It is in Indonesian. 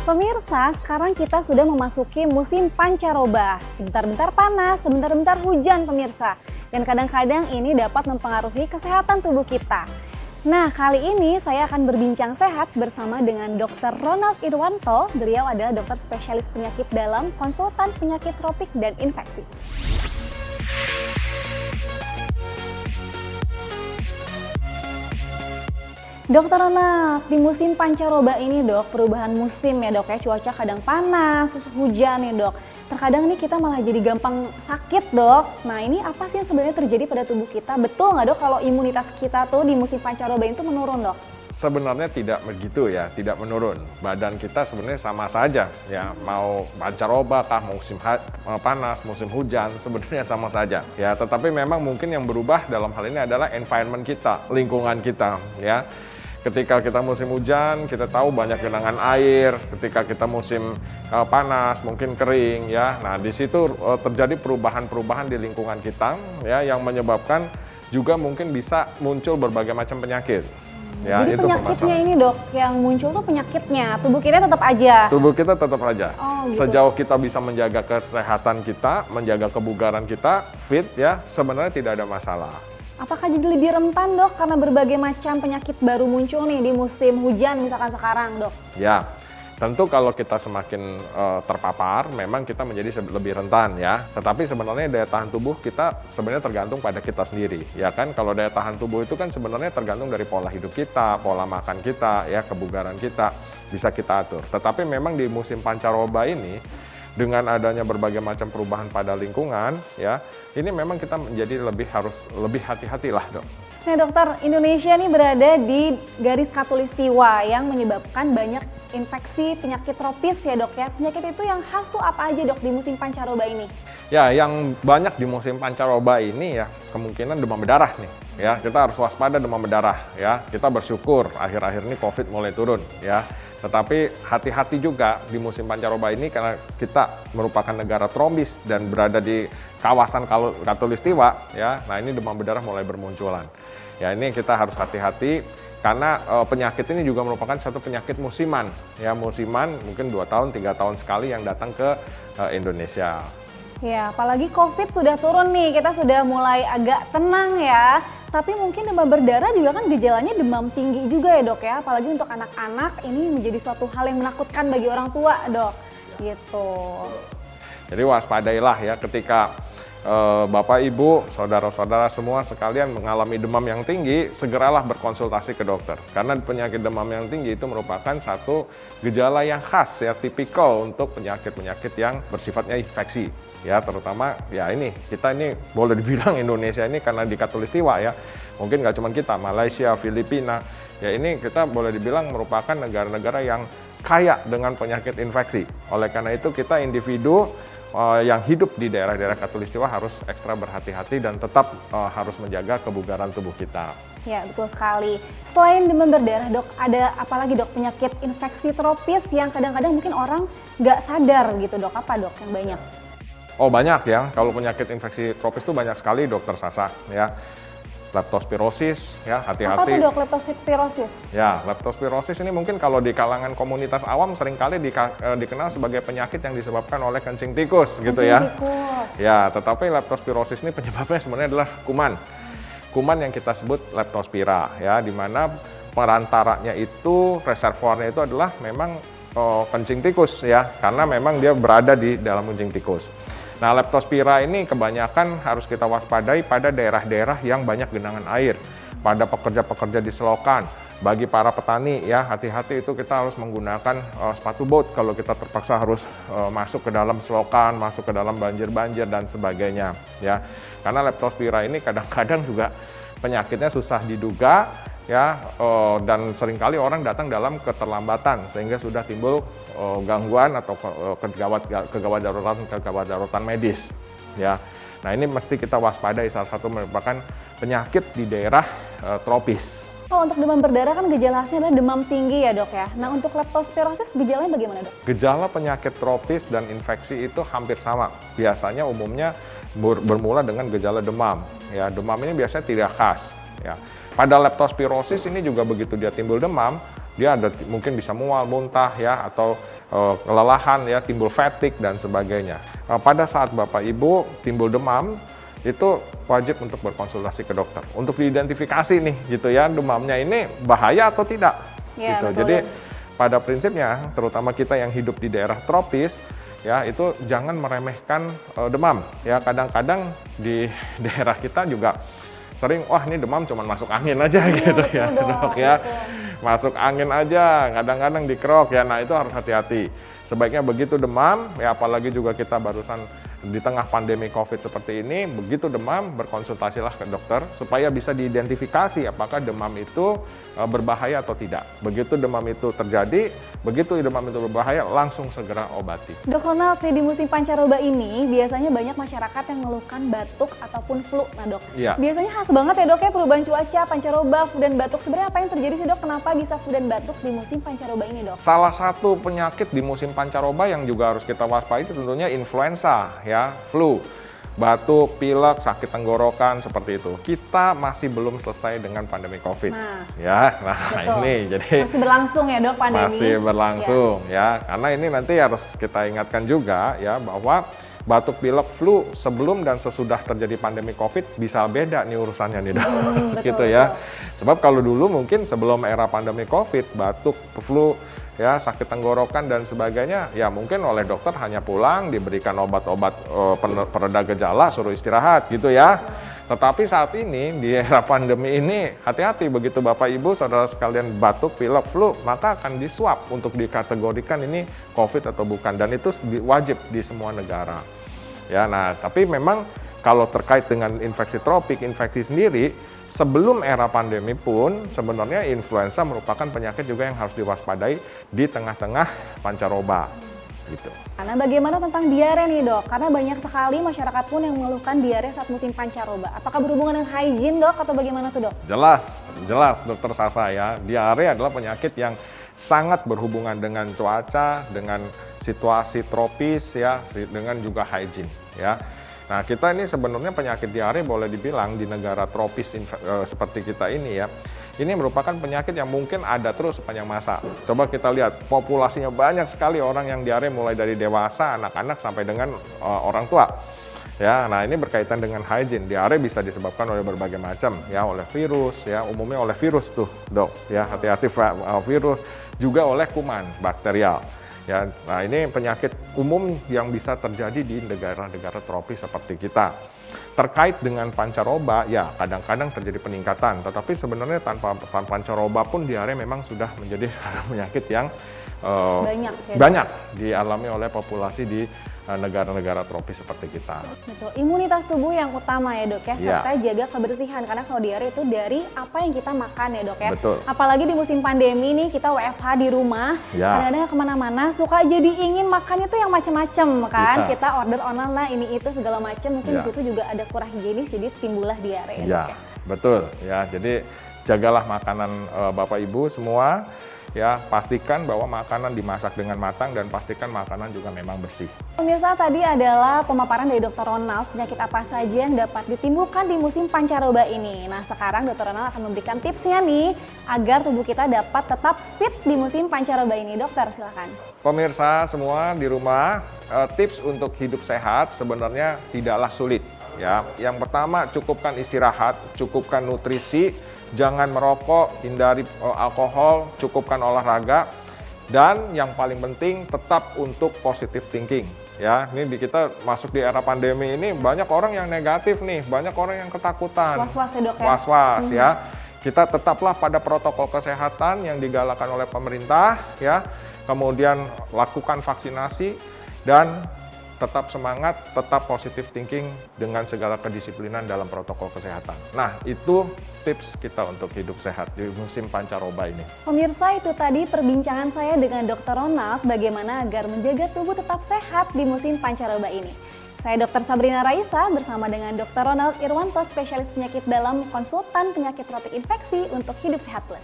Pemirsa, sekarang kita sudah memasuki musim pancaroba. Sebentar-bentar panas, sebentar-bentar hujan pemirsa. Dan kadang-kadang ini dapat mempengaruhi kesehatan tubuh kita. Nah, kali ini saya akan berbincang sehat bersama dengan Dr. Ronald Irwanto. Beliau adalah dokter spesialis penyakit dalam, konsultan penyakit tropik dan infeksi. Dokter Ronald, di musim pancaroba ini dok, perubahan musim ya dok ya, cuaca kadang panas, hujan nih dok. Terkadang nih kita malah jadi gampang sakit dok. Nah ini apa sih yang sebenarnya terjadi pada tubuh kita? Betul nggak dok kalau imunitas kita tuh di musim pancaroba itu menurun dok? Sebenarnya tidak begitu ya, tidak menurun. Badan kita sebenarnya sama saja ya, mau pancaroba kah, musim panas, musim hujan, sebenarnya sama saja ya. Tetapi memang mungkin yang berubah dalam hal ini adalah environment kita, lingkungan kita ya. Ketika kita musim hujan, kita tahu banyak genangan air. Ketika kita musim panas, mungkin kering ya. Nah, di situ terjadi perubahan-perubahan di lingkungan kita ya, yang menyebabkan juga mungkin bisa muncul berbagai macam penyakit. Ya, jadi itu penyakitnya ini dok, yang muncul tuh penyakitnya, tubuh kita tetap aja? Tubuh kita tetap aja. Oh, gitu. Sejauh kita bisa menjaga kesehatan kita, menjaga kebugaran kita, fit ya, sebenarnya tidak ada masalah. Apakah jadi lebih rentan dok karena berbagai macam penyakit baru muncul nih di musim hujan misalkan sekarang dok? Ya, tentu kalau kita semakin terpapar memang kita menjadi lebih rentan ya. Tetapi sebenarnya daya tahan tubuh kita sebenarnya tergantung pada kita sendiri ya kan. Kalau daya tahan tubuh itu kan sebenarnya tergantung dari pola hidup kita, pola makan kita ya, kebugaran kita bisa kita atur. Tetapi memang di musim pancaroba ini dengan adanya berbagai macam perubahan pada lingkungan ya, ini memang kita menjadi harus lebih hati-hatilah dok. Nah dokter, Indonesia ini berada di garis khatulistiwa yang menyebabkan banyak infeksi penyakit tropis ya dok ya. Penyakit itu yang khas tuh apa aja dok di musim pancaroba ini? Ya, yang banyak di musim pancaroba ini ya kemungkinan demam berdarah nih ya. Kita harus waspada demam berdarah ya. Kita bersyukur akhir-akhir ini COVID mulai turun ya. Tetapi hati-hati juga di musim pancaroba ini karena kita merupakan negara tropis dan berada di kawasan khatulistiwa ya. Nah, ini demam berdarah mulai bermunculan. Ya, ini kita harus hati-hati karena penyakit ini juga merupakan satu penyakit musiman ya, musiman mungkin 2 tahun 3 tahun sekali yang datang ke Indonesia. Ya, apalagi COVID sudah turun nih, kita sudah mulai agak tenang ya. Tapi mungkin demam berdarah juga kan gejalanya demam tinggi juga ya dok ya. Apalagi untuk anak-anak ini menjadi suatu hal yang menakutkan bagi orang tua dok. Ya. Gitu. Jadi waspadailah ya ketika Bapak, Ibu, saudara-saudara semua sekalian mengalami demam yang tinggi, segeralah berkonsultasi ke dokter. Karena penyakit demam yang tinggi itu merupakan satu gejala yang khas ya, tipikal untuk penyakit-penyakit yang bersifatnya infeksi. Ya, terutama ya ini, kita ini boleh dibilang Indonesia ini karena di khatulistiwa ya. Mungkin nggak cuma kita, Malaysia, Filipina, ya ini kita boleh dibilang merupakan negara-negara yang kaya dengan penyakit infeksi. Oleh karena itu kita individu yang hidup di daerah-daerah khatulistiwa harus ekstra berhati-hati dan tetap harus menjaga kebugaran tubuh kita. Ya, betul sekali. Selain demam berdarah dok, ada apalagi dok penyakit infeksi tropis yang kadang-kadang mungkin orang nggak sadar gitu dok? Apa dok yang banyak? Oh banyak ya, kalau penyakit infeksi tropis itu banyak sekali dokter Sasa ya. Leptospirosis ya, hati-hati. Apa tuh dok leptospirosis? Ya, leptospirosis ini mungkin kalau di kalangan komunitas awam seringkali dikenal sebagai penyakit yang disebabkan oleh kencing tikus gitu ya. Tikus. Ya, tetapi leptospirosis ini penyebabnya sebenarnya adalah kuman. Kuman yang kita sebut leptospira ya, di mana perantaranya itu, reservoirnya itu adalah memang kencing tikus ya, karena memang dia berada di dalam kencing tikus. Nah, leptospira ini kebanyakan harus kita waspadai pada daerah-daerah yang banyak genangan air, pada pekerja-pekerja di selokan. Bagi para petani ya, hati-hati itu kita harus menggunakan sepatu bot kalau kita terpaksa harus masuk ke dalam selokan, masuk ke dalam banjir-banjir dan sebagainya ya. Karena leptospira ini kadang-kadang juga penyakitnya susah diduga ya, dan seringkali orang datang dalam keterlambatan sehingga sudah timbul gangguan atau kegawat daruratan medis ya. Nah, ini mesti kita waspadai, salah satu merupakan penyakit di daerah tropis. Oh, untuk demam berdarah kan gejala khasnya adalah demam tinggi ya dok ya. Nah, untuk leptospirosis gejalanya bagaimana dok? Gejala penyakit tropis dan infeksi itu hampir sama. Biasanya umumnya bermula dengan gejala demam ya. Demam ini biasanya tidak khas ya. Pada leptospirosis ini juga begitu dia timbul demam, dia ada mungkin bisa mual, muntah ya, atau kelelahan ya, timbul fatigue dan sebagainya. Pada saat Bapak Ibu timbul demam, itu wajib untuk berkonsultasi ke dokter untuk diidentifikasi nih gitu ya, demamnya ini bahaya atau tidak. Ya, gitu. betul. Jadi pada prinsipnya, terutama kita yang hidup di daerah tropis, ya itu jangan meremehkan demam. Ya kadang-kadang di daerah kita juga sering, wah ini demam cuma masuk angin aja gitu ya dok ya. Masuk angin aja, kadang-kadang dikerok ya. Nah itu harus hati-hati. Sebaiknya begitu demam, ya apalagi juga kita barusan di tengah pandemi COVID seperti ini, begitu demam berkonsultasilah ke dokter supaya bisa diidentifikasi apakah demam itu berbahaya atau tidak. Begitu demam itu terjadi, begitu demam itu berbahaya, langsung segera obati. Dok Ronald, di musim pancaroba ini biasanya banyak masyarakat yang mengeluhkan batuk ataupun flu. Nah dok, Ya. biasanya khas banget ya dok ya perubahan cuaca, pancaroba, flu dan batuk. Sebenarnya apa yang terjadi sih dok? Kenapa bisa flu dan batuk di musim pancaroba ini dok? Salah satu penyakit di musim pancaroba yang juga harus kita waspadai itu tentunya influenza, ya, flu, batuk, pilek, sakit tenggorokan seperti itu. Kita masih belum selesai dengan pandemi COVID, nah betul. ini jadi Masih berlangsung ya dok pandemi? Masih berlangsung ya, karena ini nanti harus kita ingatkan juga ya bahwa batuk, pilek, flu sebelum dan sesudah terjadi pandemi COVID bisa beda nih urusannya nih dok, gitu ya. Sebab kalau dulu mungkin sebelum era pandemi COVID, batuk, flu, ya sakit tenggorokan dan sebagainya, ya mungkin oleh dokter hanya pulang diberikan obat-obat pereda gejala, suruh istirahat gitu ya. Tetapi saat ini di era pandemi ini hati-hati, begitu Bapak Ibu saudara sekalian batuk, pilek, flu, maka akan diswab untuk dikategorikan ini COVID atau bukan, dan itu wajib di semua negara. Ya, nah tapi memang kalau terkait dengan infeksi tropik, infeksi sendiri, sebelum era pandemi pun sebenarnya influenza merupakan penyakit juga yang harus diwaspadai di tengah-tengah pancaroba gitu. Karena bagaimana tentang diare nih dok? Karena banyak sekali masyarakat pun yang mengeluhkan diare saat musim pancaroba. Apakah berhubungan dengan hygiene dok atau bagaimana tuh dok? Jelas dokter Sasa ya, diare adalah penyakit yang sangat berhubungan dengan cuaca, dengan situasi tropis ya, dengan juga hygiene ya. Nah, kita ini sebenarnya penyakit diare boleh dibilang di negara tropis seperti kita ini ya, ini merupakan penyakit yang mungkin ada terus sepanjang masa. Coba kita lihat, populasinya banyak sekali orang yang diare mulai dari dewasa, anak-anak sampai dengan orang tua. Ya, nah ini berkaitan dengan hygiene. Diare bisa disebabkan oleh berbagai macam ya, oleh virus ya, umumnya oleh virus tuh, Dok. Ya, hati-hati virus, juga oleh kuman bakterial. Ya, nah ini penyakit umum yang bisa terjadi di negara-negara tropis seperti kita. Terkait dengan pancaroba, ya kadang-kadang terjadi peningkatan, tetapi sebenarnya tanpa pancaroba pun diare memang sudah menjadi penyakit yang banyak dialami oleh populasi di negara-negara tropis seperti kita. Betul, imunitas tubuh yang utama ya dok ya, serta jaga kebersihan, karena kalau diare itu dari apa yang kita makan ya dok ya. Betul. Apalagi di musim pandemi nih, kita WFH di rumah, kadang-kadang kemana-mana suka jadi ingin makannya tuh yang macam-macam kan. Kita order online lah ini itu segala macam, mungkin di situ juga ada kurang higienis, jadi timbullah diare ya dok ya. Betul ya, jadi jagalah makanan Bapak Ibu semua. Ya, pastikan bahwa makanan dimasak dengan matang dan pastikan makanan juga memang bersih. Pemirsa, tadi adalah pemaparan dari Dr. Ronald penyakit apa saja yang dapat ditimbulkan di musim pancaroba ini. Nah, sekarang Dr. Ronald akan memberikan tipsnya nih agar tubuh kita dapat tetap fit di musim pancaroba ini. Dokter, silakan. Pemirsa semua di rumah, tips untuk hidup sehat sebenarnya tidaklah sulit. Ya, yang pertama cukupkan istirahat, cukupkan nutrisi. Jangan merokok, hindari alkohol, cukupkan olahraga, dan yang paling penting tetap untuk positive thinking. Ya, ini kita masuk di era pandemi ini banyak orang yang negatif nih, banyak orang yang ketakutan. Was-was ya dok ya? Was-was ya. Kita tetaplah pada protokol kesehatan yang digalakan oleh pemerintah ya. Kemudian lakukan vaksinasi dan tetap semangat, tetap positive thinking dengan segala kedisiplinan dalam protokol kesehatan. Nah, itu tips kita untuk hidup sehat di musim pancaroba ini. Pemirsa, itu tadi perbincangan saya dengan Dr. Ronald bagaimana agar menjaga tubuh tetap sehat di musim pancaroba ini. Saya Dr. Sabrina Raisa bersama dengan Dr. Ronald Irwanto, spesialis penyakit dalam konsultan penyakit tropik infeksi untuk Hidup Sehat Plus.